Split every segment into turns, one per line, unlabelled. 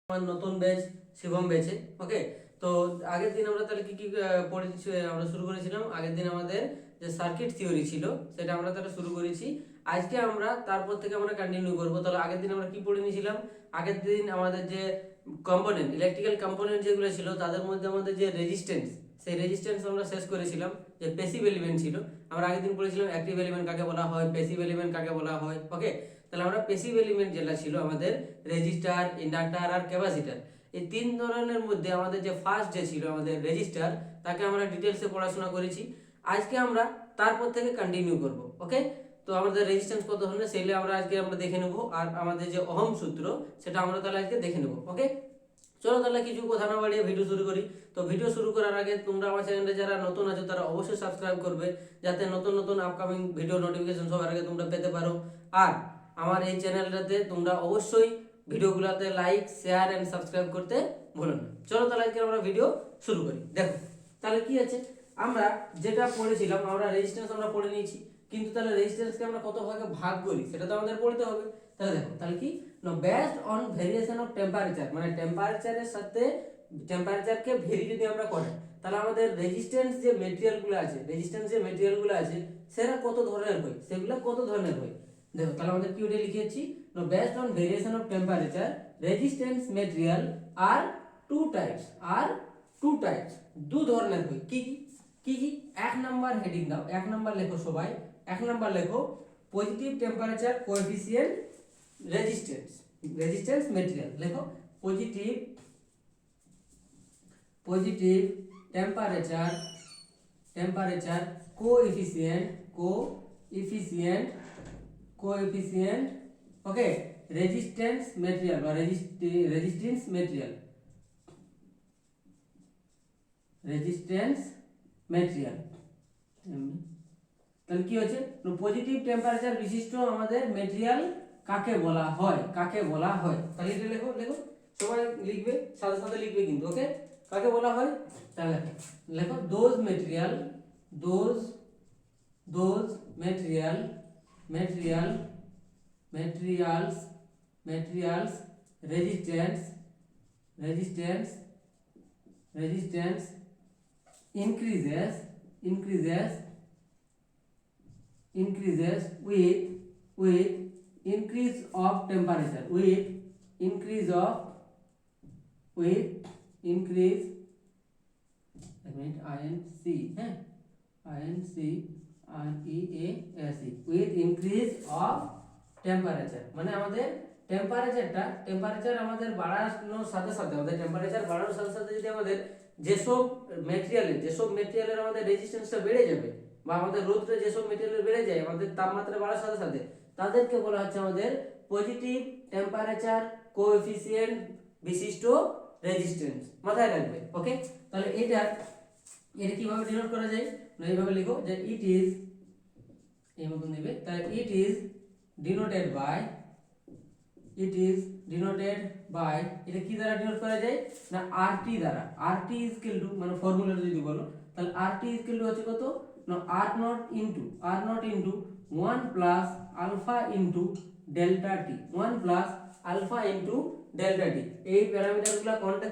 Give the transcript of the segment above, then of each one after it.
আমার নতুন ব্যাচ শিবম ব্যাচে। ওকে, তো আগের দিন আমরা তাহলে কি কি পড়েছি, আমরা শুরু করেছিলাম। আগের দিন আমাদের যে সার্কিট থিওরি ছিল সেটা আমরা তাহলে শুরু করেছি। আজকে আমরা তারপর থেকে আমরা কন্টিনিউ করব। তাহলে আগের দিন আমরা কি পড়ে নিয়েছিলাম? আগের দিন আমাদের যে কম্পোনেন্ট, ইলেকট্রিক্যাল কম্পোনেন্ট যেগুলো ছিল তাদের মধ্যে আমাদের যে রেজিস্ট্যান্স, সেই রেজিস্ট্যান্স আমরা শেষ করেছিলাম। যে প্যাসিভ এলিমেন্ট ছিল, আমরা আগের দিন পড়েছিলাম অ্যাক্টিভ এলিমেন্ট কাকে বলা হয়, প্যাসিভ এলিমেন্ট কাকে বলা হয়। ওকে, তাহলে আমরা প্যাসিভ এলিমেন্ট যেটা ছিল আমাদের রেজিস্টার, ইন্ডাক্টর আর ক্যাপাসিটর, এই তিন ধরনের মধ্যে আমাদের যে ফার্স্ট যে ছিল আমাদের রেজিস্টার, তাকে আমরা ডিটেলসে পড়াশোনা করেছি। আজকে আমরা তারপর থেকে কন্টিনিউ করব। ওকে, তো আমাদের রেজিস্ট্যান্স কত ধরনের সেগুলো আমরা দেখে নেব, আর আমাদের যে ওহম সূত্র সেটা আমরা তাহলে আজকে দেখে নেব। ওকে, চলো তাহলে কিছু কথা না বাড়িয়ে ভিডিও শুরু করি। তো ভিডিও শুরু করার আগে তোমরা আমার চ্যানেলে যারা নতুন আছো তারা অবশ্যই সাবস্ক্রাইব করবে, যাতে নতুন নতুন আপকামিং ভিডিও নোটিফিকেশন সবার আগে তোমরা পেতে পারো। আর আমার এই চ্যানেলটাতে তোমরা অবশ্যই ভিডিওগুলোতে লাইক, শেয়ার এন্ড সাবস্ক্রাইব করতে ভুলো না। চলো তাহলে আজকে আমরা ভিডিও শুরু করি। দেখো তাহলে কি আছে, আমরা যেটা পড়েছিলাম, আমরা রেজিস্ট্যান্স আমরা পড়ে নিয়েছি, কিন্তু তাহলে রেজিস্ট্যান্সকে আমরা কত ভাগে ভাগ করি সেটা তো আমাদের পড়তে হবে। তাহলে দেখো, তাহলে কি না, based on variation of temperature, মানে টেম্পারেচারের সাথে টেম্পারেচারকে ভেরি যদি আমরা করি, তাহলে আমাদের রেজিস্ট্যান্স যে মেটেরিয়ালগুলো আছে, সেটা কত ধরনের হয়, সেগুলো কত ধরনের হয়। দেখো তাহলে আমাদের কি ওটা লিখেছি, no based on variation of temperature resistance material আর টু টাইপস, দু ধরনের হয়। কি কি কি কি এক নাম্বার হেডিং দাও, এক নাম্বার লেখো সবাই, এক নাম্বার লেখো positive temperature coefficient resistance material. লেখো পজিটিভ টেম্পারেচার কোএফিসিয়েন্ট ওকে, রেজিস্ট্যান্স মেটেরিয়াল বা রেজিস্ট্যান্স মেটেরিয়াল। তাহলে কি হচ্ছে, পজিটিভ টেম্পারেচার বিশিষ্ট আমাদের মেটেরিয়াল কাকে বলা হয়, তাহলে এটা লেখো, সবাই লিখবে, সাথে সাথে লিখবে কিন্তু। ওকে, কাকে বলা হয়, তাহলে লেখো those materials resistance increases with increase of temperature, with increase with increase of temperature, মানে আমাদের টেম্পারেচার আমাদের বাড়ানোর সাথে সাথে, যদি আমাদের যেসব মেটেরিয়ালের আমাদের রেজিস্ট্যান্সটা বেড়ে যাবে, বা আমাদের রোধটা যেসব মেটেরিয়ালের বেড়ে যায় আমাদের তাপমাত্রা বাড়ার সাথে সাথে, তাদেরকে বলা হচ্ছে আমাদের পজিটিভ টেম্পারেচার কোএফিসিয়েন্ট বিশিষ্ট রেজিস্ট্যান্স। মাথায় রাখবে। ওকে, তাহলে এটা কিভাবে ডিনোট করা যায়, এইভাবে লিখো যে ইট ইজ, এই মতন নেবে, তাহলে ইট ইজ ডিনোটেড বাই এটা কি দ্বারা ডিনোট করা যায় না, আরটি দ্বারা। আরটি ইজ ইকুয়াল টু, মানে ফর্মুলা যদি বলো তাহলে আরটি ইজ ইকুয়াল টু হচ্ছে কত না, R naught into 1 plus alpha into delta T, 1 plus alpha into delta T. এই প্যারামিটারগুলো কোনটা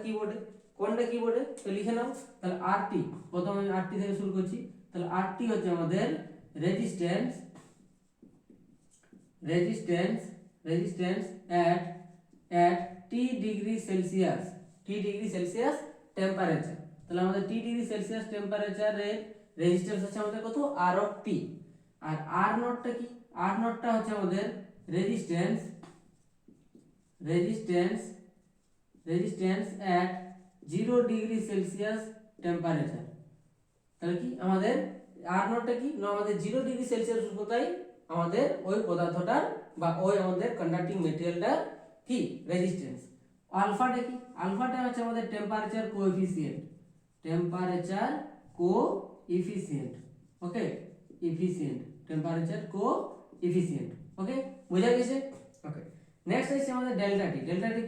কি বোর্ডে তো লিখে নাও। তাহলে আরটি, প্রথমে আরটি থেকে শুরু করছি। তাহলে আরটি হচ্ছে আমাদের resistance at T degree Celsius temperature. তাহলে আমাদের T ডিগ্রি সেলসিয়াস টেম্পারেচারের রেজিস্ট্যান্স হচ্ছে আমাদের কত, R অফ T। আর R নটটা কি, R নটটা হচ্ছে আমাদের resistance at 0 degree Celsius temperature. তাহলে কি আমাদের আর নটটা কি না, আমাদের 0 ডিগ্রি সেলসিয়াস উষ্ণতায় আমাদের ওই পদার্থটার বা ওই আমাদের কন্ডাক্টিং মেটেরিয়ালটার কি রেজিস্ট্যান্স। আলফাটা কি, আলফাটা হচ্ছে আমাদের টেম্পারেচার কোএফিসিয়েন্ট। ওকে, টেম্পারেচার কোএফিসিয়েন্ট। ওকে, বোঝা গেছে। ওকে, নেক্সট আছে আমাদের ডেল্টা টি।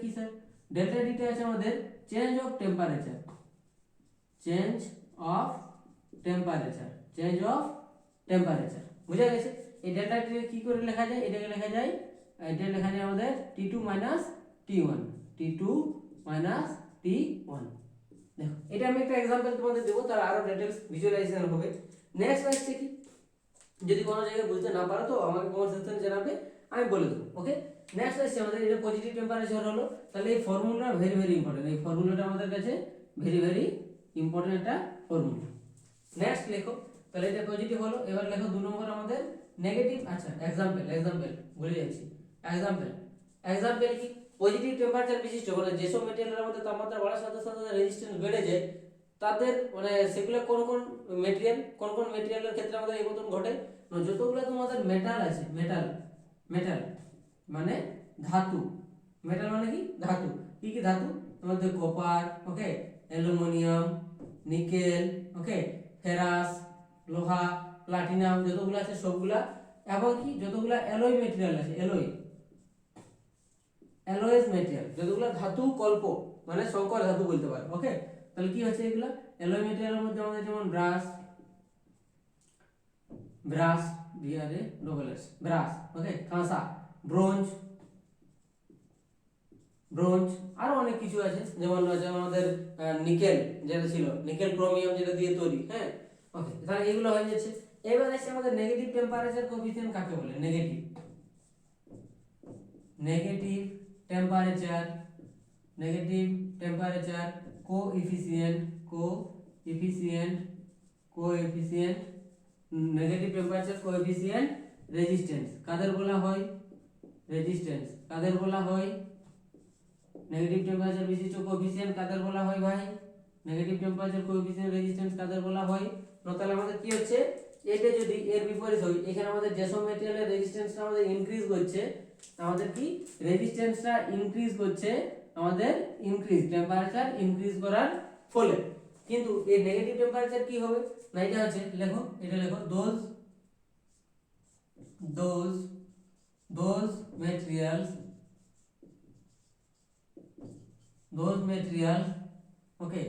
কি স্যার, ডেল্টা টিটা আছে আমাদের চেঞ্জ অফ টেম্পারেচার বুঝা গেছে। এই ডেল্টা টি কি করে লেখা যায়, এটা লেখা যায় আমাদের T2 T1 মাইনাস T1। দেখো এটা আমি একটা एग्जांपल তোমাদের দেব, তার আরো ডিটেইলস ভিজুয়ালাইজেশন হবে। নেক্সট আসছে কি, যদি কোনো জায়গায় বুঝতে না পারো তো আমাকে কমেন্ট সেকশনে জানাবে, আমি বলে দেবো। ওকে, নেক্সট আসছে আমাদের এটা পজিটিভ টেম্পারেচার হলো, তাহলে এই ফর্মুলা ভেরি ভেরি ইম্পর্টেন্ট, এই ফর্মুলাটা আমাদের কাছে ভেরি ভেরি ইম্পর্টেন্ট একটা ফর্মুলা। নেক্সট লেখো, তাহলে এটা পজিটিভ হলো। এবার লেখো 2 নম্বর আমাদের নেগেটিভ। আচ্ছা এক্সাম্পল ভুলে যাচ্ছি। এক্সাম্পল কি, পজিটিভ টেম্পারেচার বিশিষ্ট মানে যেসব মেটেরিয়ালের মধ্যে তাপমাত্রা বাড়ার সাথে সাথে রেজিস্ট্যান্স বেড়ে যায়, তাদের মানে সেগুলো কোন কোন মেটেরিয়ালের ক্ষেত্রে আমাদের এই মতন ঘটে না, যতগুলো তোমাদের মেটাল আছে, মেটাল মানে ধাতু, মেটাল মানে কি ধাতু, কি কি ধাতু তোমাদের কপার, ওকে, অ্যালুমিনিয়াম, নিকেল, ওকে, ফেরাস, লোহা, প্লাটিনাম, যতগুলো আছে সবগুলা, এবং কি যতগুলো অ্যালয় মেটেরিয়াল আছে, অ্যালয়েস মেটেরিয়াল, যতগুলো ধাতু কল্প মানে সংকর ধাতু বলতে পারো। ওকে, তাহলে কি হচ্ছে এগুলা অ্যালয় মেটেরিয়ালের মধ্যে আমাদের যেমন brass B R A double S brass, okay, কাঁসা, ব্রোঞ্জ, আরো অনেক কিছু আছে, যেমন আমাদের নিকেল, যেটা ছিল নিকেল ক্রোমিয়াম, যেটা দিয়ে তৈরি। হ্যাঁ, ওকে, তাহলে এগুলো হয়ে যাচ্ছে। এবার আসছে আমাদের নেগেটিভ টেম্পারেচার কোএফিসিয়েন্ট কাকে বলে, negative temperature coefficient negative temperature coefficient resistance কাদের বলা হয়, নেগেটিভ টেম্পারেচার বিশিষ্ট কোএফিসিয়েন্ট কাদের বলা হয় ভাই, নেগেটিভ টেম্পারেচার কোএফিসিয়েন্ট রেজিস্ট্যান্স কাদের বলা হয়। তাহলে আমাদের কি হচ্ছে, এটা যদি এর বিপরীত হয়, এখানে আমাদের যেসব মেটেরিয়ালের রেজিস্ট্যান্সটা আমাদের ইনক্রিজ করছে, আমাদের কি রেজিস্ট্যান্সটা ইনক্রিজ করছে, আমাদের টেম্পারেচার ইনক্রিজ করার ফলে। কিন্তু এই নেগেটিভ টেম্পারেচার কি হবে না, এটা হচ্ছে লেখো, এটা লেখো those materials, okay,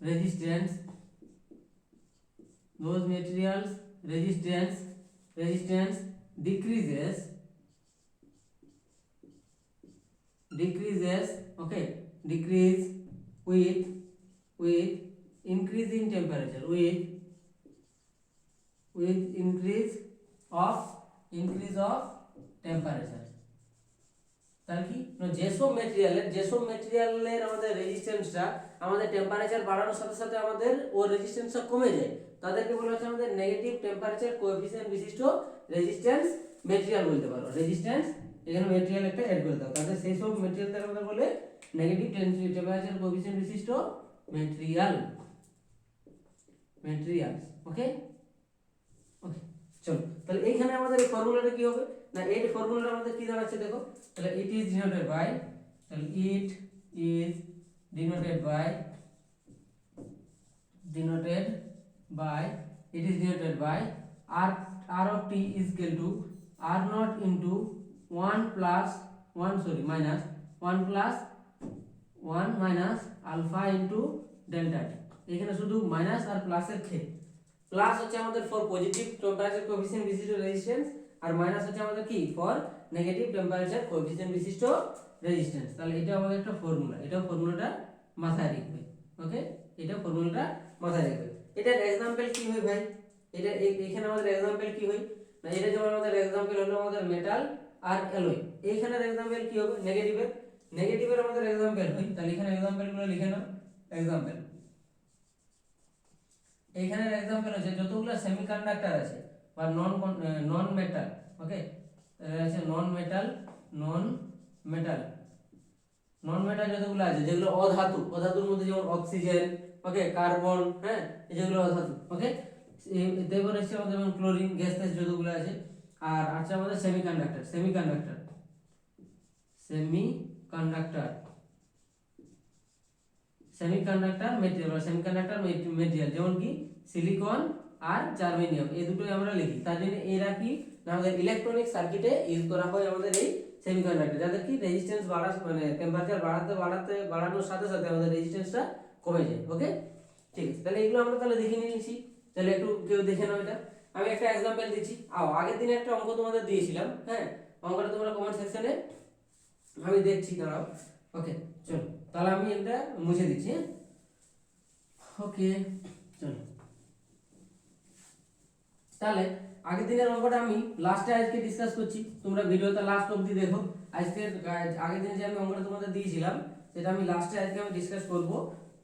resistance decreases, okay, decrease with increase in temperature, with increase of temperature। তাহলে কি না, যেসব মেটেরিয়ালের আমাদের রেজিস্ট্যান্সটা আমাদের টেম্পারেচার বাড়ানোর সাথে সাথে আমাদের ও রেজিস্ট্যান্সটা কমে যায়, তাদেরকে বলা হচ্ছে আমাদের নেগেটিভ টেম্পারেচার কোএফিসিয়েন্ট বিশিষ্ট রেজিস্ট্যান্স মেটেরিয়াল বলতে পারো। রেজিস্ট্যান্স এখানে মেটেরিয়াল একটা অ্যাড করে দাও, তাহলে সেই সব মেটেরিয়ালকে আমরা বলে নেগেটিভ টেম্পারেচার কোএফিসিয়েন্ট বিশিষ্ট মেটেরিয়ালস। ওকে, চলো তাহলে এইখানে আমাদের এই ফর্মুলাটা কি হবে না, এই ফর্মুলাটা আমাদের কি দাঁড়াচ্ছে দেখো, তাহলে it is denoted by r of t is equal to r naught into 1 plus 1 sorry minus 1 plus 1 minus alpha into delta t। এখানে শুধু মাইনাস আর প্লাসের ক্ষেত্রে, প্লাস হচ্ছে আমাদের ফর পজিটিভ টেম্পারেচার কোএফিসিয়েন্ট বিশিষ্ট রেজিস্ট্যান্স, আর মাইনাস হচ্ছে আমাদের কি ফর নেগেটিভ টেম্পারেচার কোএফিসিয়েন্ট বিশিষ্ট রেজিস্ট্যান্স। তাহলে এটা আমাদের একটা ফর্মুলা, এটা ফর্মুলাটা মাথায় রাখবে। ওকে, এটা ফর্মুলাটা মাথায় রাখবে। এটার एग्जांपल কি হয় ভাই, এটা এখানে আমাদের एग्जांपल কি হয় না, এটা যেমন আমাদের एग्जांपल হলো আমাদের মেটাল আর অ্যালয়, এইখানের एग्जांपल কি হবে নেগেটিভের আমাদের एग्जांपल হয়। তাহলে এখানে एग्जांपल গুলো লিখে নাও। एग्जांपल এইখানের एग्जांपल হচ্ছে যতগুলো সেমিকন্ডাক্টর আছে বা নন মেটাল, ওকে, আছে নন মেটাল যতগুলো আছে, যেগুলো অধাতুর মধ্যে যেমন অক্সিজেন, ওকে, কার্বন, হ্যাঁ, এই যেগুলো অধাতু, ওকে, তারপর হচ্ছে আমাদের যেমন ক্লোরিন গ্যাস যতগুলো আছে, আর আছে আমাদের সেমিকন্ডাক্টর মেটেরিয়াল যেমন কি সিলিকন আর জার্মেনিয়াম, এই দুটোই আমরা লিখি। তার জন্য এরা কি না আমাদের ইলেকট্রনিক সার্কিটে ইউজ করা হয় আমাদের এই সেমিকন্ডাক্টর, যাদের কি রেজিস্ট্যান্স মানে টেম্পারেচার বাড়ানোর সাথে সাথে আমাদের রেজিস্ট্যান্সটা কমে যায়। ওকে, ঠিক আছে, তাহলে এগুলো আমরা তাহলে দেখে নিয়েছি। তাহলে একটু কেউ দেখে নাও এটা। আমি একটা एग्जांपल দিচ্ছি। আগের দিনে একটা অঙ্ক তোমাদের দিয়েছিলাম, হ্যাঁ, অঙ্কটা তোমরা কমেন্ট সেকশনে আমি দেখছি, দাঁড়াও। ওকে চলো তাহলে আমি এটা মুছে দিচ্ছি। ওকে চলো তাহলে আগের দিনের অঙ্কটা আমি লাস্টে আজকে ডিসকাস করছি, তোমরা ভিডিওটা লাস্ট অবধি দেখো। আজকে আগের দিন যে আমি অঙ্কটা তোমাদের দিয়েছিলাম সেটা আমি লাস্টে আজকে আমি ডিসকাস করব।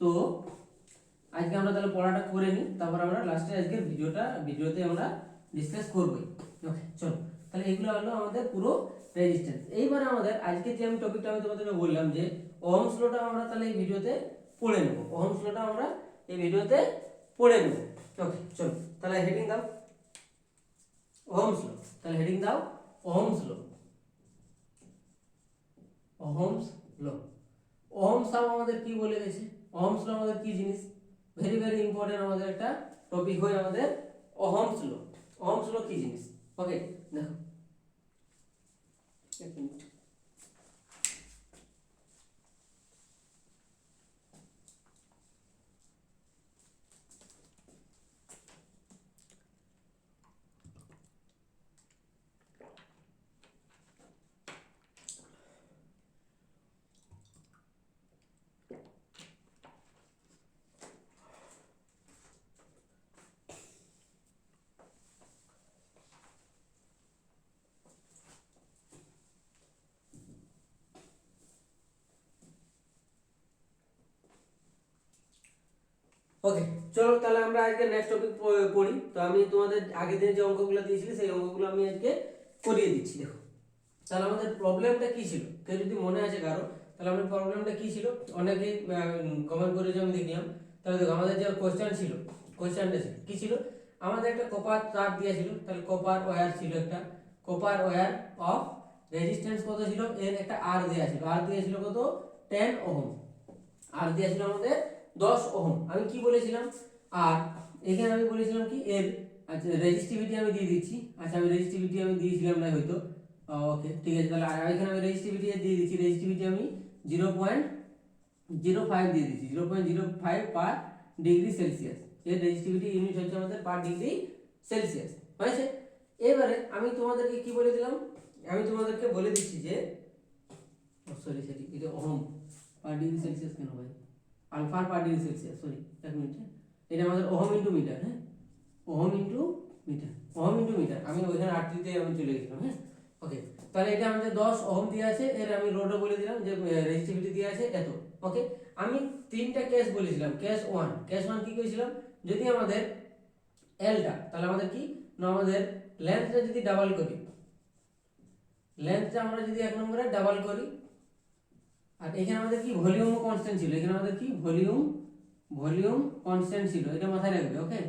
তো আজকে আমরা তাহলে পড়াটা করে নিই, তারপর আমরা লাস্টে আজকের ভিডিওতে আমরা ডিসকাস করবই। ওকে চলো তাহলে এগুলো হলো আমাদের পুরো রেজিস্ট্যান্স। এইবারে আমাদের আজকে যে আমি টপিকটা আমি তোমাদেরকে বললাম যে ওহমস লটা আমরা তাহলে এই ভিডিওতে পড়ে নেব, ওহমস লটা আমরা এই ভিডিওতে পড়ে নেব। ওকে চলো তাহলে হেডিং দাও ওহমস ল, তাহলে হেডিং দাও Ohm's law. Ohm's law, Ohm's law আমাদের কি বলে গেছে, ওহমস ল আমাদের কি জিনিস, ভেরি ভেরি ইম্পর্টেন্ট আমাদের একটা টপিক হয় আমাদের ওহমস ল। ওহমস ল কি জিনিস? ওকে দেখো এক মিনিট। ওকে চলো তাহলে আমরা আজকে নেক্সট টপিক পড়ি। তো আমি তোমাদের আগের দিনে যে অঙ্কগুলো দিয়েছিলি সেই অঙ্কগুলো আমি আজকে করিয়ে দিচ্ছি। দেখো তাহলে আমাদের প্রবলেমটা কি ছিল, কেউ যদি মনে আছে কারো, তাহলে আমাদের প্রবলেমটা কি ছিল, অনেকেই কমেন্ট করেছে আমি দেখলাম। তাহলে দেখো আমাদের যে কোশ্চেন ছিল, কোশ্চেনটা ছিল কি ছিল, আমাদের একটা কপার তার দিয়েছিল, তাহলে কপার ওয়্যার ছিল, একটা কপার ওয়্যার অফ রেজিস্ট্যান্স কত ছিল, এর একটা আর দেওয়া ছিল, আর দিয়েছিল কত 10 ওহম, আর দিয়েছিল আমাদের 10 ওহম। আমি কি বলেছিলাম, আর এখানে আমি বলেছিলাম কি এর আচ্ছা রেজিস্টিভিটি আমি দিয়ে দিচ্ছি। আচ্ছা আমি রেজিস্টিভিটি আমি দিয়েছিলাম না হয়তো, ওকে ঠিক আছে। তাহলে এখানে আমি রেজিস্টিভিটি দিয়ে দিচ্ছি, রেজিস্টিভিটি আমি 0.05 দিয়ে দিচ্ছি, 0.05 পার ডিগ্রি সেলসিয়াস। এর রেজিস্টিভিটি ইউনিট হচ্ছে আমাদের পার ডিগ্রি সেলসিয়াস, হয়েছে। এবারে আমি তোমাদেরকে কি বলে দিলাম, আমি তোমাদেরকে বলে দিচ্ছি যে সরি সরি এটা ওহম পার ডিগ্রি সেলসিয়াস কেন ভাই, alpha per degree Celsius, sorry এক মিনিট, এটা আমাদের ওহম ইন্টু মিটার, হ্যাঁ ohm into metre, ohm into metre, আমি ওইখানে আটটিতে আমি চলে গেছিলাম, হ্যাঁ ওকে। তাহলে এটা আমাদের 10 ওহম দিয়ে আছে, এর আমি রোডও বলে দিলাম যে রেজিস্টিভিটি দিয়ে আছে এত। ওকে আমি তিনটা কেস বলেছিলাম, কেস 1 কি করেছিলাম, যদি আমাদের এলটা তাহলে আমাদের কি না, আমাদের লেন্থটা যদি ডাবল করি, লেন্থটা আমরা যদি এক নম্বরে ডাবল করি, আর এখানে আমাদের কি ভলিউম কনস্ট্যান্ট ছিল, এখানে আমাদের কি ভলিউম কনস্ট্যান্ট ছিল, এটা মাথায় রাখবে। ওকে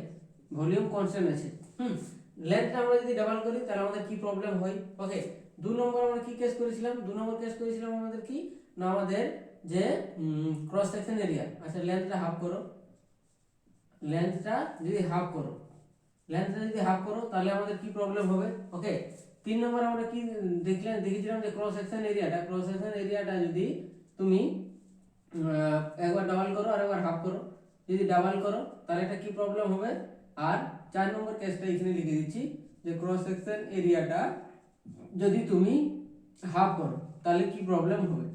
ভলিউম কনস্ট্যান্ট আছে, লেন্থটা আমরা যদি ডাবল করি তাহলে আমাদের কি প্রবলেম হয়। ওকে 2 নম্বর আমরা কি কেস করেছিলাম, 2 নম্বর কেস করেছিলাম আমাদের কি না, আমাদের যে ক্রস সেকশন এরিয়া, আচ্ছা লেন্থটা হাফ করো, লেন্থটা যদি হাফ করো, লেন্থটা যদি হাফ করো তাহলে আমাদের কি প্রবলেম হবে। ওকে 3 নম্বর আমরা কি দেখেছিলাম যে ক্রস সেকশন এরিয়াটা যদি তুমি একবার ডাবল করো আর একবার হাফ করো, যদি ডাবল করো তাহলে এটা কি প্রবলেম হবে। আর 4 নম্বর কেসটা এখানে লিখে দিচ্ছি যে ক্রস সেকশন এরিয়াটা যদি তুমি হাফ করো তাহলে কি প্রবলেম হবে।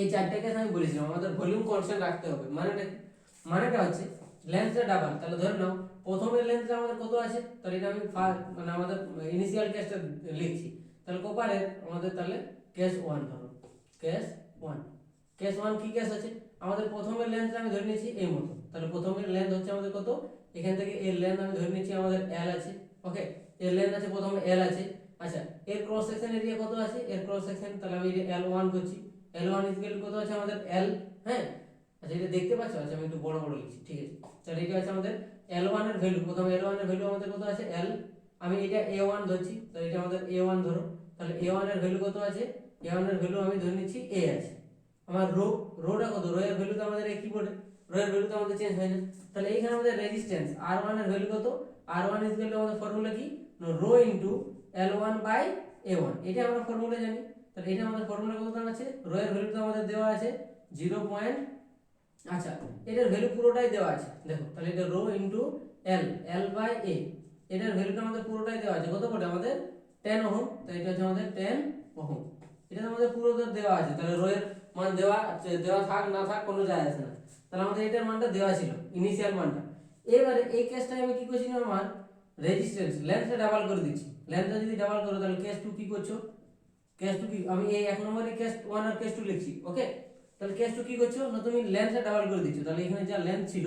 এই চারটে কেস আমি বলেছিলাম আমাদের ভলিউম কনস্ট্যান্ট রাখতে হবে। মানেটা হচ্ছে লেন্থটা ডাবল, তাহলে ধরে নাও প্রথমের লেন্থটা আমাদের কত আছে, তাহলে এটা আমি মানে আমাদের ইনিশিয়াল কেসটা লিখছি, তাহলে কপারের আমাদের তাহলে কেস 1 ধরো, কেস 1 কি কেস আছে, আমাদের প্রথমের লেন্থটা আমি ধরে নিয়েছি এই মতো, তাহলে প্রথমের লেন্থ হচ্ছে আমাদের কত, এখান থেকে এর লেন্থ আমি ধরে নিয়েছি আমাদের L আছে। ওকে এর লেন্থ আছে প্রথমে L আছে, আচ্ছা এর ক্রস সেকশন এরিয়া কত আছে, এর ক্রস সেকশন তাহলে আমি এটা L1 করছি, L1 ইকুয়াল কত আছে আমাদের L, হ্যাঁ আচ্ছা এটা দেখতে পাচ্ছ, আচ্ছা আমি একটু বড় বড় লিখছি, ঠিক আছে। তাহলে এটা আছে আমাদের L1 এর ভ্যালু, প্রথমে L1 এর ভ্যালু আমাদের কত আছে L, আমি এটা A1 ধরছি, তাহলে এটা আমাদের A1 ধরো, তাহলে A1 এর ভ্যালু কত আছে, A1 এর ভ্যালু আমি ধরে নিচ্ছি A আছে। আমার রোটা কত, রো এর ভ্যালু তো আমাদের এই কিবোর্ডে রো এর ভ্যালু তো আমাদের চেঞ্জ হয় না, তাহলে এইখানে আমাদের রেজিস্ট্যান্স R1 এর ভ্যালু কত, R1 ইজ ইকুয়াল টু আমাদের ফর্মুলা কি rho into L1 by A1, এটা আমরা ফর্মুলা জানি। তাহলে এটা আমাদের ফর্মুলা কত আছে, রো এর ভ্যালু তো আমাদের দেওয়া আছে 0. আচ্ছা এটার ভ্যালু পুরোটাই দেওয়া আছে দেখো, তাহলে এটা rho into L by A, এটার ভ্যালুটা আমাদের পুরোটাই দেওয়া আছে কত করে আমাদের 10 ওহম, তাই এটা হচ্ছে আমাদের 10 ওহম, এটা আমাদের পুরো দেওয়া আছে। তাহলে রো এর মান দেওয়া দেওয়া থাক না থাক কোনো যায় আসে না, তাহলে আমাদের এটার মানটা দেওয়া ছিল ইনিশিয়াল মানটা। এবারে এই কেসটায় আমি কি করছি না, আমার রেজিস্ট্যান্স লেন্থটা ডাবল করে দিচ্ছি। লেন্থটা যদি ডাবল করো তাহলে কেস 2 কি করছো, কেস 2 কি আমি এই এক নম্বরে কেস 1 আর কেস 2 লিখছি। ওকে, তাহলে কেস 2 কি করছো না, তুমি লেন্থটা ডাবল করে দিচ্ছ। তাহলে এখানে যা লেন্থ ছিল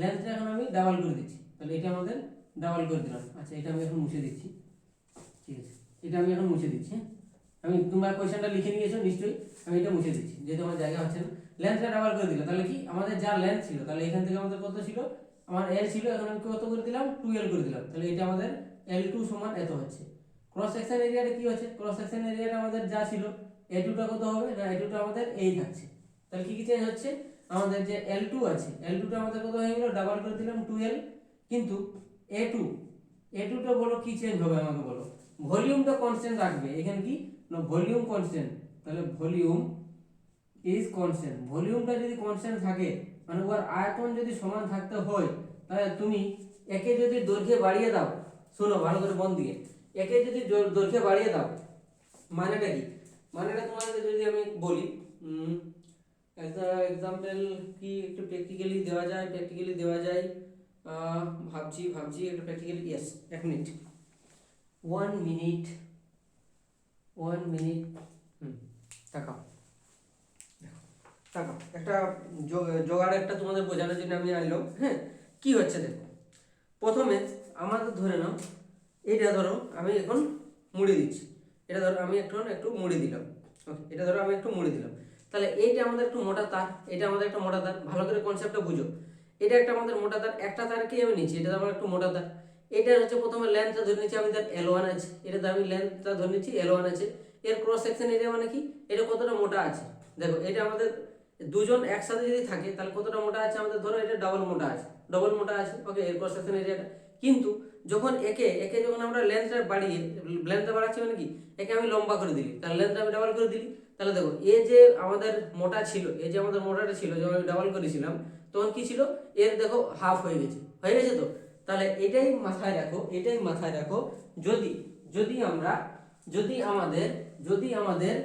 লেন্থটা এখন আমি ডাবল করে দিচ্ছি। তাহলে এটা আমাদের ডাবল করে দিলাম। আচ্ছা, এটা আমি এখন মুছে দিচ্ছি। ঠিক আছে, এটা আমি এখন মুছে দিচ্ছি। আমি তোমরা কোশ্চেনটা লিখে নিয়েছো নিশ্চয়ই, আমি এটা মুছে দিচ্ছি যেহেতু আমার জায়গা হচ্ছে না। লেন্থটা ডাবল করে দিলাম, তাহলে কি আমাদের যা লেন্থ ছিল, তাহলে এখান থেকে আমাদের কত ছিল, আমার এল ছিল, এখন আমি কত করে দিলাম 2l করে দিলাম। তাহলে এটা আমাদের l2 সমান এত হচ্ছে। ক্রস সেকশন এরিয়াটা কি হচ্ছে, ক্রস সেকশন এরিয়াটা আমাদের যা ছিল a2টা কত হবে না, a2টা আমাদের এই থাকছে। তাহলে কি কি চেঞ্জ হচ্ছে, আমাদের যে l2 আছে l2টা আমাদের কত হয়ে গেল, ডাবল করে দিলাম 2l। কিন্তু a2টা বলো কি চেঞ্জ হবে আমাকে বলো, ভলিউমটা কনস্ট্যান্ট রাখবে। এখানে কি না, ভলিউম কনস্ট্যান্ট, তাহলে ভলিউম ইজ কনস্ট্যান্ট। ভলিউমটা যদি কনস্ট্যান্ট থাকে মানে ওর আয়তন যদি সমান থাকতে হয়, তাহলে তুমি একে যদি দৈর্ঘ্যে বাড়িয়ে দাও, শোনো ভালো করে মন দিয়ে, একে যদি দৈর্ঘ্যে বাড়িয়ে দাও মানেটা কি, মানেটা তোমাদের যদি আমি বলি একটা এক্সাম্পল কি একটু প্র্যাকটিক্যালি দেওয়া যায়, ভাবছি একটু প্র্যাকটিক্যালি। ইয়েস, 1 মিনিট 1 মিনিট তাকাও তাকাও, একটা জোগাড় একটা তোমাদের বোঝানোর জন্য আমি আনলাম। হ্যাঁ, কি হচ্ছে দেখো, প্রথমে আমাদের ধরে নাও এটা ধরো আমি এখন মুড়ে দিচ্ছি, এটা ধরো আমি একটু মুড়ে দিলাম। ওকে, এটা ধরো আমি একটু মুড়ে দিলাম। তাহলে এইটা আমাদের একটু মোটা তার, এটা আমাদের একটা মোটা তার, ভালো করে কনসেপ্টটা বুঝো। এটা একটা আমাদের মোটা তার, একটা তারকে আমি নিচ্ছি, এটা আমার একটু মোটা তার। এটা হচ্ছে প্রথমে লেন্থটা ধরে নিচ্ছি আমি, তার L1 আছে, এটাতে আমি লেন্থটা ধরে নিচ্ছি L1 আছে। এর ক্রস সেকশন এরিয়া মানে কি, এটা কতটা মোটা আছে দেখো, এটা আমাদের দুজন একসাথে যদি থাকে তাহলে কতটা মোটা আছে আমাদের, ধরো এটা ডাবল মোটা আছে, ওকে, এর ক্রস সেকশন এরিয়াটা। কিন্তু যখন একে যখন আমরা লেন্থটা বাড়াচ্ছি মানে কি, একে আমি লম্বা করে দিলি, তাহলে লেন্থটা আমি ডাবল করে দিলি। তাহলে দেখো এ যে আমাদের মোটা ছিল, আমাদের মোটাটা ছিল যখন আমি ডাবল করেছিলাম, তখন কি ছিল, এর দেখো হাফ হয়ে গেছে তো। তাহলে এটাই মাথায় রাখো, যদি আমাদের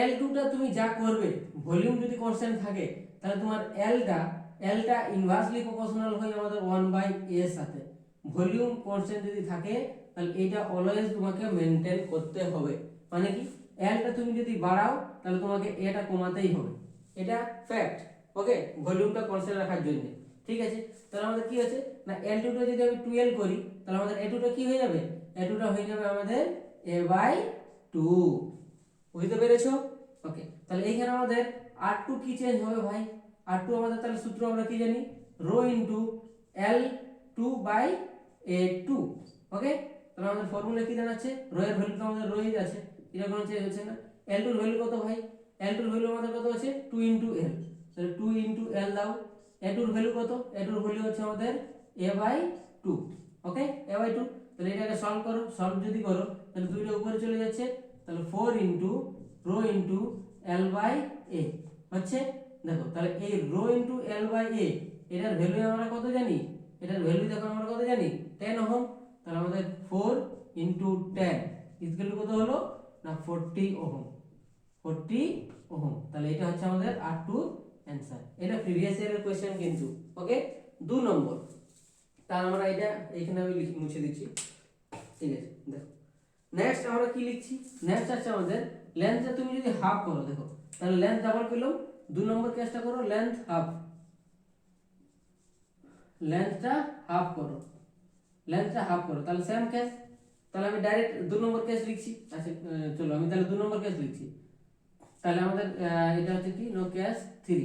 L2টা তুমি যা করবে, ভলিউম যদি কনস্ট্যান্ট থাকে, তাহলে তোমার Lটা ইনভার্সলি প্রপোর্শনাল হয় আমাদের 1/a এর সাথে। ভলিউম কনস্ট্যান্ট যদি থাকে তাহলে এটা অলওয়েজ তোমাকে মেনটেন করতে হবে। মানে কি, Lটা তুমি যদি বাড়াও তাহলে তোমাকে এটা কমাতেই হবে, এটা ফ্যাক্ট। ওকে, ভলিউমটা কনস্ট্যান্ট রাখার জন্য। ঠিক আছে, তাহলে আমাদের কি হচ্ছে না, L2টা যদি আমি 2l করি তাহলে আমাদের A2টা কি হয়ে যাবে, A2টা হয়ে যাবে আমাদের a/2। বুঝতে পেরেছো? ওকে, তাহলে এইখানে আমাদের R2 কি চেঞ্জ হবে ভাই, R2 আমাদের তাহলে সূত্র আমরা কি জানি, রো ইনটু L2/A2। ওকে, তাহলে আমাদের ফর্মুলা কি দাঁড়াচ্ছে, রো এর ভ্যালু তো আমাদের রোই আছে, এটা কোনো চেঞ্জ হচ্ছে না। L2 এর ভ্যালু কত ভাই, L2 এর ভ্যালু আমাদের কত আছে 2 * L, তাহলে 2 * L দাও। A2 এর ভ্যালু কত, A2 এর ভ্যালু হচ্ছে আমাদের a/2। ওকে, a/2, তাহলে এটাকে সলভ যদি করো তাহলে 2টা উপরে চলে যাচ্ছে, তাহলে 4 * রো ইনটু L/A হচ্ছে। দেখো তাহলে এই রো ইনটু L/A এটার ভ্যালু আমরা কত জানি, এটার ভ্যালু দেখো আমরা কত জানি 10 ওহম। তাহলে আমাদের 4 * 10 ইকুয়াল কত হলো না 40 ওহম, 40 ওহম। তাহলে এটা হচ্ছে আমাদের R2 অ্যানসার। এটা প্রিভিয়াস ইয়ারের কোশ্চেন কিন্তু। ওকে, 2 নম্বর। তাহলে আমরা এটা এখানে আমি মুছে দিচ্ছি। ঠিক আছে, দেখো নেক্সট আমরা কি লিখছি, নেক্সট আছে আমাদের লেন্থটা তুমি যদি হাফ করো, দেখো তাহলে লেন্থ ডাবল পেলাম। 2 নম্বর কেসটা করো, লেন্থটা হাফ করো, তাহলে সেম কেস। তাহলে আমি ডাইরেক্ট 2 নম্বর কেস লিখছি। আচ্ছা চলো আমি তাহলে 2 নম্বর কেস লিখছি। তাহলে আমাদের এটা হচ্ছে কি নো কেস 3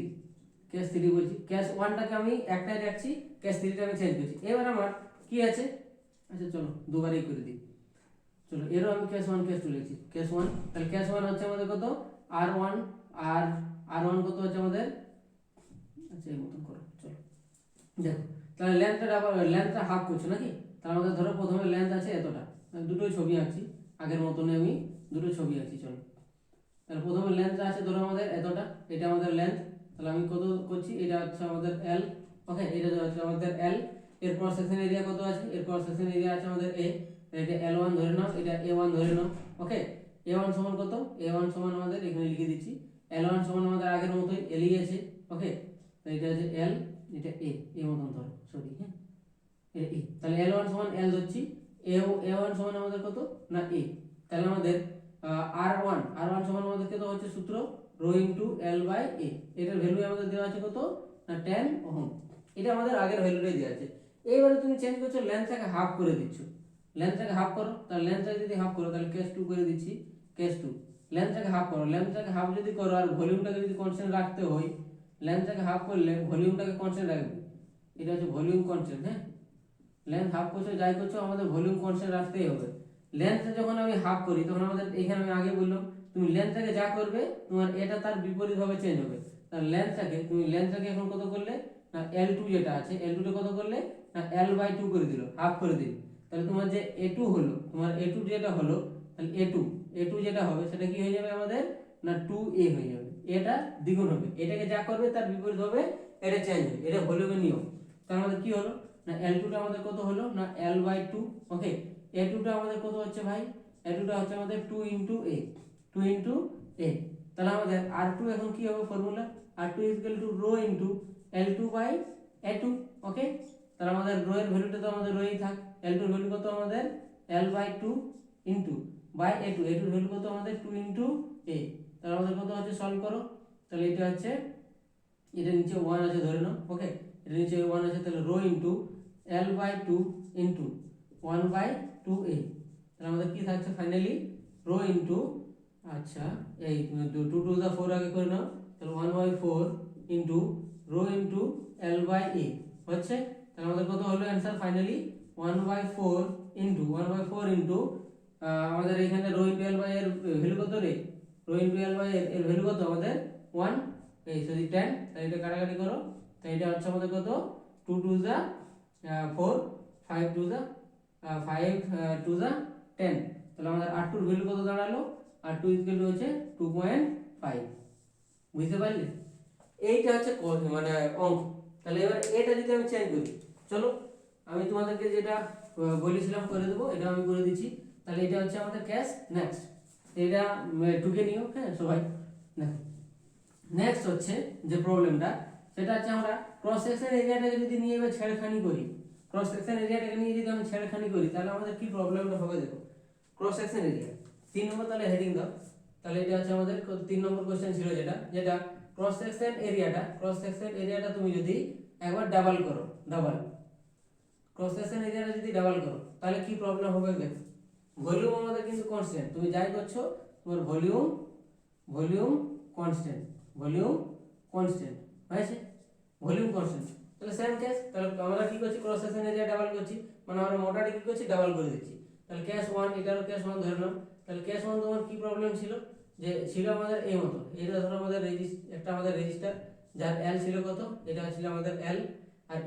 বলছি, কেস 1টাকে আমি একটাই রাখছি, কেস 3টা আমি চেঞ্জ করছি। এবার আমার কি আছে, আচ্ছা চলো দুবারই করে দিই। চলো এরও আমি কেস 1 কেস 2 লিখছি। কেস 1, তাহলে কেস 1 হচ্ছে আমাদের কত R1, R1 কত হচ্ছে আমাদের, আচ্ছা এই মতন করো। চলো দেখো তাহলে লেন্থটা হাফ করছো নাকি, তাহলে আমাদের ধরো প্রথমে লেন্থ আছে এতটা, দুটোই ছবি আঁকছি আগের মতনই, আমি দুটো ছবি আঁকছি। চলো তাহলে প্রথমে লেন্থটা আছে ধরো আমাদের এতটা, এটা আমাদের লেন্থ। তাহলে আমি কত করছি, এটা হচ্ছে আমাদের L। ওকে, এটা হচ্ছে আমাদের L। এর ক্রস সেকশন এরিয়া কত আছে, এর ক্রস সেকশন এরিয়া আছে আমাদের A, এটা L1 ধরে নাও, এটা A1 ধরে নাও। ওকে, A1 সমান কত, A1 সমান আমাদের এখানে লিখে দিচ্ছি L1 সমান আমাদের আগের মতোই এলই আছে, ওকে। তো এটা হচ্ছে এল, এটা এ মতন ধরো, সরি হ্যাঁ, এটা এ। তাহলে L1 সমান এল ধরছি, A1 সমান আমাদের কত না এ। তাহলে আমাদের R1 সমান আমাদের কত হচ্ছে সূত্র রো ইনটু এল বাই এ। এটার ভ্যালু আমাদের দেওয়া আছে কত না 10 ওহম। এটা আমাদের আগের ভ্যালুটাই দেওয়া আছে। এইবারে তুমি চেঞ্জ করছো, লেন্থটাকে হাফ করে দিচ্ছ, লেন্থটাকে হাফ করো। তাহলে লেন্থটাকে যদি হাফ করো তাহলে কেস 2 করে দিচ্ছি, কেস 2। লেন্থটাকে হাফ করো, লেন্থটাকে হাফ যদি করো আর ভলিউমটাকে যদি কনস্ট্যান্ট রাখতে হয়, লেন্থটাকে হাফ করলে ভলিউমটাকে কনস্ট্যান্ট রাখবে। এটা হচ্ছে ভলিউম কনস্ট্যান্ট, হ্যাঁ। লেন্থ হাফ করছো যাই করছো আমাদের ভলিউম কনস্ট্যান্ট রাখতেই হবে। লেন্থটা যখন আমি হাফ করি তখন আমাদের এখানে আমি আগে বললাম তুমি লেন্থটাকে যা করবে তোমার এটা তার বিপরীত ভাবে চেঞ্জ হবে। তাহলে লেন্থটাকে এখন কত করলে না L2 যেটা আছে L2 টা কত করলে না L/2 করে দিল, হাফ করে দিল। তাহলে তোমার যে A2 হলো, তোমার A2 যেটা হলো, তাহলে A2 যেটা হবে সেটা কি হয়ে যাবে আমাদের না 2A হয়ে যাবে। এটা দ্বিগুণ হবে, এটাকে যা করবে তার বিপরীত হবে এটা চেঞ্জ হবে, এটা ভলিউমের নিয়ম। তার আমাদের কি হলো না L2 টা আমাদের কত হলো না L/2, ওকে। A2 টা আমাদের কত হচ্ছে ভাই, A2 টা হচ্ছে আমাদের 2 ইনটু A, 2 ইনটু A। তাহলে আমাদের R2 এখন কি হবে formula, R2 equal to rho into L2 by A2, okay. তাহলে আমাদের রো এর ভ্যালুটা তো আমাদের রোই থাক, L2 এর ভ্যালু কত আমাদের L/2 into by A2, A2 এর ভ্যালু কত আমাদের 2 ইনটু A। তাহলে আমাদের কত হচ্ছে সলভ করো, তাহলে এটা হচ্ছে, এটা নিচে 1 আছে ধরে নাও, ওকে। এটা নিচে 1 আছে, তাহলে rho into L/2 into 1/2A। তাহলে আমাদের কি থাকছে ফাইনালি রো ইনটু, আচ্ছা এই 2 টু দা 4 আগে করে নাও, তাহলে 1/4 ইনটু রো ইনটু L/A হচ্ছে। তাহলে আমাদের কত হলো অ্যান্সার ফাইনালি 1/4 ইনটু আমাদের এখানে রো ইনটু L/A এর ভ্যালু কত রে, রো ইনটু L/A এর ভ্যালু কত আমাদের 1, এই সরি 10। তাহলে এটা কাটাকাটি করো, তাই এটা হচ্ছে আমাদের কত 2 টু দা 4, 5 টু দা 10। তাহলে আমাদের R2 এর ভ্যালু কত দাঁড়ালো, R2 ইকুয়াল টু হচ্ছে 2.5। বুঝতে পারলে, এইটা হচ্ছে মানে অঙ্ক। তাহলে এবার এটা যদি আমি চেঞ্জ করি, চলো আমি তোমাদেরকে যেটা বলেছিলাম করে দেবো, এটা আমি করে দিচ্ছি। তাহলে এটা হচ্ছে আমাদের ক্যাশ নেক্সট, এটা টুকে নিও হ্যাঁ সবাই। দেখো নেক্সট হচ্ছে যে প্রবলেমটা, সেটা হচ্ছে আমরা ক্রস সেকশন এরিয়াটাকে যদি নিয়ে এবার ছেড়খানি করি, ক্রস সেকশন এরিয়াটাকে নিয়ে যদি আমি ছেড়খানি করি তাহলে আমাদের কি প্রবলেমটা হবে দেখো। ক্রস সেকশন এরিয়া 3 নম্বর, তাহলে হেডিং দাও। তাহলে এটা হচ্ছে আমাদের 3 নম্বর কোশ্চেন ছিল, যেটা ক্রস সেকশন এরিয়াটা তুমি যদি একবার ডাবল করো, ক্রস সেকশন এরিয়াটা যদি ডাবল করো তাহলে কি প্রবলেম হবে দেখো। ভলিউম আমাদের কিন্তু কনস্ট্যান্ট, তুমি যাই করছো তোমার ভলিউম কনস্ট্যান্ট হয়েছে, ভলিউম কনস্ট্যান্ট। তাহলে সেম কেস, তাহলে আমরা কি করছি ক্রস সেকশন এরিয়া ডাবল করছি, মানে আমরা মোটাটা কি করছি ডাবল করে দিচ্ছি। তাহলে কেস 1, এটারও কেস 1 ধরে নাও। তাহলে কেস 1 তোমার কি প্রবলেম ছিল, যে ছিল আমাদের এই মতো, এটা ধরো আমাদের একটা আমাদের রেজিস্টার যার L ছিল কত, এটা ছিল আমাদের L, আর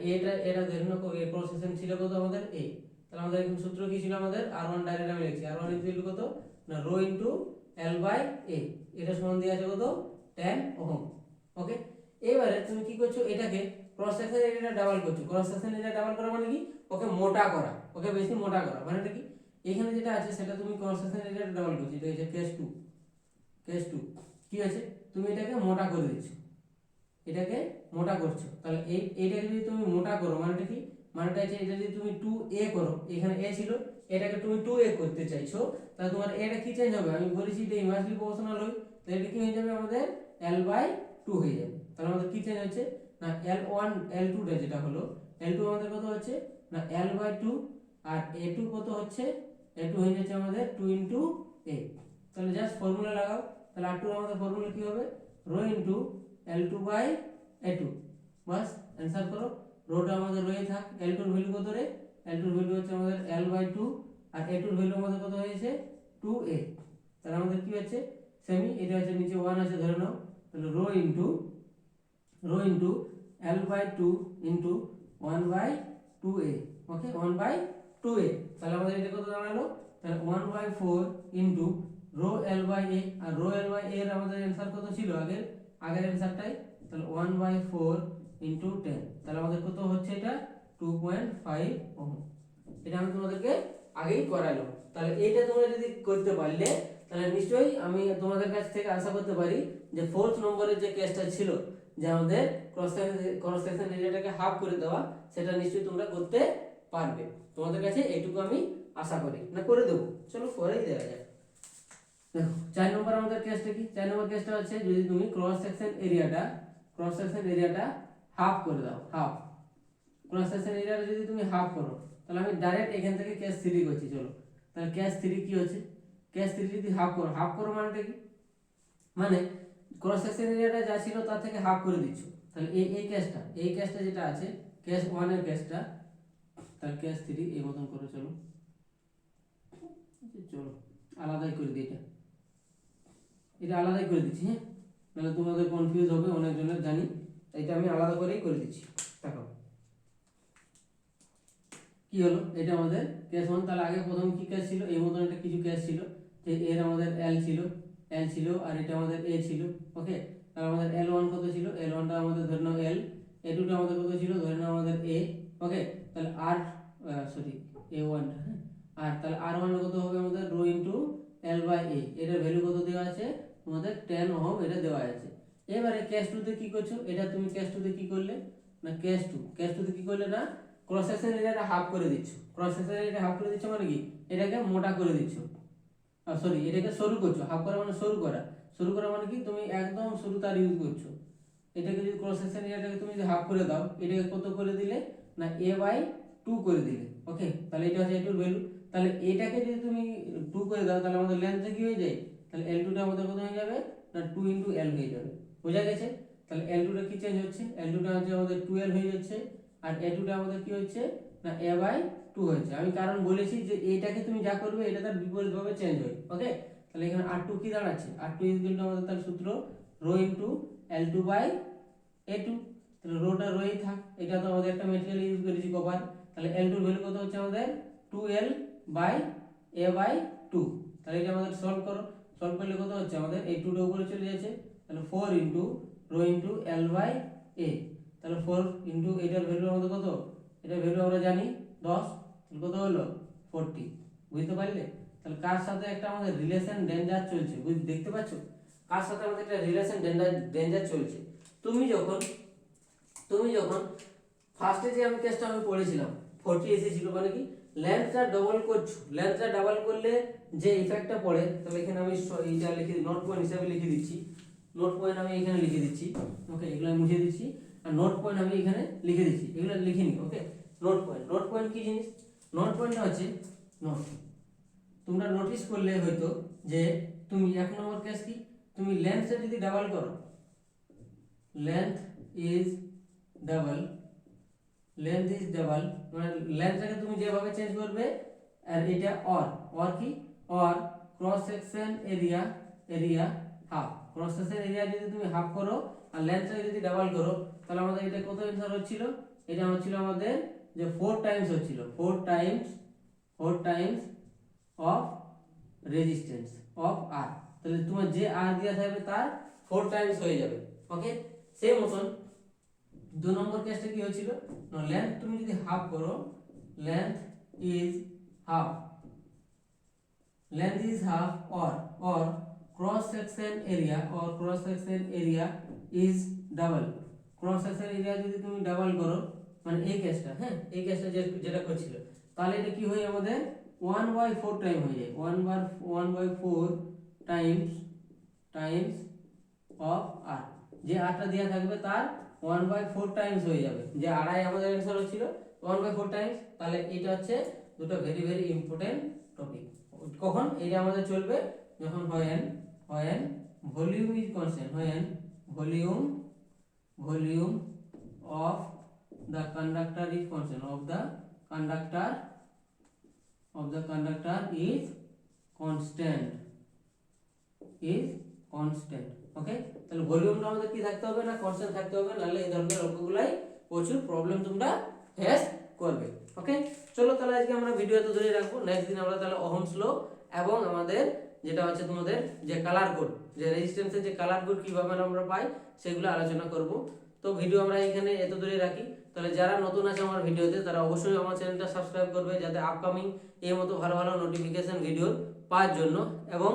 এটা ধরে নাও এই ক্রস সেকশন ছিল কত আমাদের A। তাহলে আমাদের এখন সূত্র কি ছিল আমাদের R1 ডাইরেক্ট আমি লিখছি, R1 ইকুয়াল টু কত না রো ইনটু L/A। এটা সমান দিয়ে আছে কত 10 ওহম, ওকে। এবারে তুমি কি করছো, এটাকে ক্রস সেকশন এরিয়াটা ডাবল করছো। ক্রস সেকশন এরিয়া ডাবল করা মানে কি, ওকে মোটা করা, ওকে বেশি মোটা করা, মানে কি এখানে যেটা আছে সেটা তুমি ক্রস সেকশন এরিয়াটা ডাবল করছো, এটা হচ্ছে কেস 2 কি আছে, তুমি এটাকে মোটা করে দিচ্ছ, এটাকে মোটা করছো। তাহলে এইটা যদি তুমি মোটা করো মানেটা কি, মানেটা হচ্ছে এটা যদি তুমি 2A করো, এখানে A ছিল, এটাকে তুমি 2A করতে চাইছো, তাহলে তোমার এটা কি চেঞ্জ হবে, আমি বলেছি এটা ইনভার্সলি প্রপোর্শনাল হয়, তাহলে এটা কি হয়ে যাবে আমাদের L/2 হয়ে যাবে। তাহলে আমাদের কি চেঞ্জ হচ্ছে না L1 L2 টা যেটা হলো, L2 আমাদের কত হচ্ছে না L/2, আর A2 কত হচ্ছে, A2 হয়ে যাচ্ছে আমাদের 2 ইনটু A। তাহলে জাস্ট ফর্মুলা লাগাও, তাহলে R2 আমাদের ফর্মুলা কি হবে রো ইনটু L2/A2, বাস অ্যানসার করো। রোটা আমাদের রয়ে থাক, L2 এর ভ্যালু কত রে, L2 এর ভ্যালু হচ্ছে আমাদের L/2, আর A2 এর ভ্যালু আমাদের কত হয়েছে 2A। তাহলে আমাদের কি হচ্ছে সেমি, এটা হচ্ছে নিচে 1 আছে ধরে নাও, তাহলে rho into L/2 into 1/2A, ওকে 1/2A। তাহলে আমাদের এটা কত দাঁড়ালো, তাহলে 1/4 ইনটু রো L/A, আর রো L/A এর আমাদের অ্যানসার কত ছিল আগের অ্যানসারটাই, তাহলে 1/4 ইনটু 10। তাহলে আমাদের কত হচ্ছে এটা 2.5 ওহম। এটা আমি তোমাদেরকে আগেই করাইলাম। তাহলে এইটা তোমরা যদি করতে পারলে তাহলে নিশ্চয়ই আমি তোমাদের কাছ থেকে আশা করতে পারি যে 4th নম্বরের যে কেসটা ছিল যে আমাদের ক্রস সেকশন এরিয়াটাকে হাফ করে দেওয়া, সেটা নিশ্চয়ই তোমরা করতে পারবে। তোমাদের কাছে এইটুকু আমি আশা করি, না করে দেবো, চলো করেই দেওয়া যায়। দেখো 4 নম্বর আমাদের কেসটা কি, 4 নম্বর কেসটা হচ্ছে যদি তুমি ক্রস সেকশন এরিয়াটা হাফ করে দাও, হাফ ক্রস সেকশন এরিয়াটা যদি তুমি হাফ করো, তাহলে আমি ডাইরেক্ট এখান থেকে কেস 3 করছি। চলো তাহলে কেস 3 কি হচ্ছে, কেস 3 যদি হাফ করো মানেটা কি, মানে ক্রস সেকশন এরিয়াটা যা ছিল তার থেকে হাফ করে দিচ্ছ। তাহলে এই কেসটা যেটা আছে কেস 1 এর কেসটা, তাহলে কেস 3 এই মতন করে চলো আলাদাই করে দিই, এটা আলাদাই করে দিচ্ছি। হ্যাঁ, নাহলে তোমাদের কনফিউজ হবে, অনেকজনের জানি, এটা আমি আলাদা করেই করে দিচ্ছি। দেখো কি হলো, এটা আমাদের কেস 1। তাহলে আগে প্রথম কি কেস ছিল, এই মতন একটা কিছু কেস ছিল যে এর আমাদের এল ছিল আর এটা আমাদের এ ছিল। ওকে, তাহলে আমাদের L1 কত ছিল, L1টা আমাদের ধরে নাও L, A2টা আমাদের কত ছিল, ধরে নাও আমাদের A। ওকে, তাহলে আর A1, হ্যাঁ, আর তাহলে R1 কত হবে আমাদের rho into L by A, এটার ভ্যালু কত দেওয়া আছে আমাদের 10 ওহম, এটা দেওয়া আছে। এবারে কেস 2 তে কি করছো, এটা তুমি কেস 2 তে কি করলে না, কেস 2 তে কি করলে না, ক্রস সেকশন এরিয়াটা হাফ করে দিচ্ছ। ক্রস সেকশন এরিয়াটা হাফ করে দিচ্ছ মানে কি, এটাকে মোটা করে দিচ্ছ, এটাকে সরু করছো। হাফ করা মানে সরু করা মানে কি, তুমি একদম সরু তার ইউজ করছো। এটাকে যদি ক্রস সেকশন এরিয়াটাকে তুমি যদি হাফ করে দাও, এটাকে কত করে দিলে না A/2 করে দিলে। ওকে, তাহলে এটা হচ্ছে A2 এর ভ্যালু। তাহলে এটাকে যদি তুমি 2 করে দাও, তাহলে আমাদের লেন্থটা কি হয়ে যায়, তাহলে L2টা আমাদের কত হয়ে যাবে না 2 × L হয়ে যাবে। বোঝা গেছে? তাহলে L2টা কি চেঞ্জ হচ্ছে, L2টা হচ্ছে আমাদের 2L হয়ে যাচ্ছে, আর A2টা আমাদের কি হচ্ছে না A/2 হচ্ছে। আমি কারণ বলেছি যে এইটাকে তুমি যা করবে এটা তার বিপরীতভাবে চেঞ্জ হয়। ওকে, তাহলে এখানে R2 কি দাঁড়াচ্ছে, R2 আমাদের তার সূত্র রো ইনটু L2/A2। তাহলে রোটা রোই থাক, এটা তো আমাদের একটা ম্যাটেরিয়াল ইউজ করেছি কপার। তাহলে L2 এর ভ্যালু কত হচ্ছে আমাদের 2L/A/2। তাহলে এটা আমাদের সলভ করলে কত হচ্ছে আমাদের এই 2টা উপরে চলে যাচ্ছে, তাহলে 4 ইনটু রো ইনটু L/A। তাহলে 4 ইনটু এটার ভ্যালু আমাদের কত, এটার ভ্যালু আমরা জানি 10, তাহলে কত হলো 40। বুঝতে পারলে? তাহলে কার সাথে একটা আমাদের রিলেশন ডেঞ্জার চলছে, দেখতে পাচ্ছ কার সাথে আমাদের একটা রিলেশন ডেঞ্জার চলছে। তুমি যখন ফার্স্টে যে কেসটা আমি পড়েছিলাম 40 এসেছিল, মানে কি লেন্থটা ডবল করছো, লেন্থটা ডাবল করলে যে ইফেক্টটা পড়ে, তাহলে এখানে আমি এইটা লিখে নোট পয়েন্ট হিসাবে লিখে দিচ্ছি। নোট পয়েন্ট আমি এখানে লিখে দিচ্ছি। ওকে, এগুলো আমি মুছে দিচ্ছি, আর নোট পয়েন্ট আমি এখানে লিখে দিচ্ছি, এগুলো লিখিনি। ওকে, নোট পয়েন্ট কি জিনিস, নোট পয়েন্টটা হচ্ছে নোট। তোমরা নোটিস করলে হয়তো যে তুমি 1 নম্বর কেস কি, তুমি লেন্থটা যদি ডাবল করো, লেন্থ ইজ ডাবল, মানে লেন্থটাকে তুমি যেভাবে চেঞ্জ করবে, আর এটা অর কি, or cross section area half. Cross section area যদি তুমি হাফ করো আর লেন্থটাকে যদি ডাবল করো, তাহলে আমাদের এটা কত অ্যানসার হচ্ছিল, এটা হচ্ছিল আমাদের যে 4 টাইমস হচ্ছিল, 4 Times of resistance of R। তাহলে তোমার যে R দেওয়া থাকবে তার 4 টাইমস হয়ে যাবে। ওকে, সেই মতন 2 নম্বর কেসটা কি হচ্ছিল না, লেন্থ তুমি যদি হাফ করো, length is half or cross section area is double। Cross section area যদি তুমি ডাবল করো, মানে এই কেসটা, হ্যাঁ এই কেসটা যেটা করছিল, তাহলে এটা কি হয় আমাদের 1/4 টাইম হয়ে যায়, 1/4 টাইমস অফ R। যে আরটা দেওয়া থাকবে তার 1/4 টাইমস হয়ে যাবে, যে আড়াই আমাদের অ্যান্সার হচ্ছিল 1/4 টাইমস। তাহলে এটা হচ্ছে দুটো ভেরি ভেরি ইম্পর্টেন্ট টপিক। কখন এটা আমাদের চলবে, যখন when volume is constant, when volume of the conductor is constant, of the conductor is constant। ওকে, তাহলে ভলিউমটা আমাদের কি থাকতে হবে না, কনস্ট্যান্ট থাকতে হবে, নাহলে এই ধরনের অঙ্কগুলাই প্রচুর প্রবলেম তোমরা ফেস করবে। ওকে, চলো তাহলে আজকে আমরা ভিডিও তো ধরে রাখবো, নেক্সট দিন আমরা তাহলে ওহমস ল এবং আমাদের যেটা হচ্ছে তোমাদের যে কালার কোড, যে রেজিস্ট্যান্সের যে কালার কোড কিভাবে আমরা পাই সেগুলো আলোচনা করব। তো ভিডিও আমরা এখানে এত দূরে রাখি। তাহলে যারা নতুন আছে আমার ভিডিওতে তারা অবশ্যই আমার চ্যানেলটা সাবস্ক্রাইব করবে, যাতে আপকামিং এই মতো ভালো ভালো নোটিফিকেশন ভিডিও পাওয়ার জন্য। এবং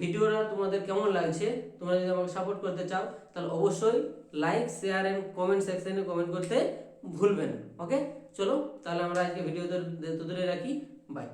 ভিডিওটা তোমাদের কেমন লাগছে, তোমরা যদি আমাকে সাপোর্ট করতে চাও তাহলে অবশ্যই লাইক, শেয়ার এন্ড কমেন্ট সেকশনে কমেন্ট করতে ভুলবেন না। ওকে, চলো তাহলে আমরা আজকে ভিডিওতে এত দূরে রাখি। বাই।